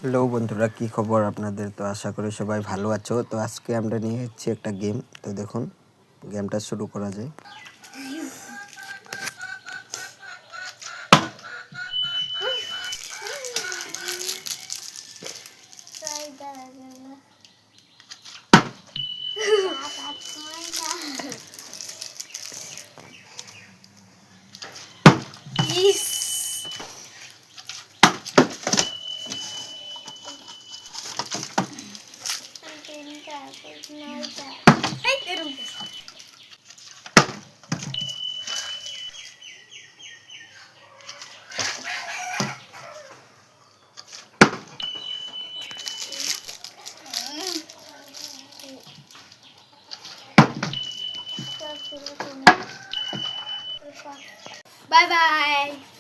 Hello বন্ধুরা, কি খবর আপনাদের? তো আশা করি সবাই ভালো আছো। তো আজকে আমরা নিয়ে এসেছি একটা গেম। তো দেখুন, গেমটা শুরু করা যায়। Bye bye.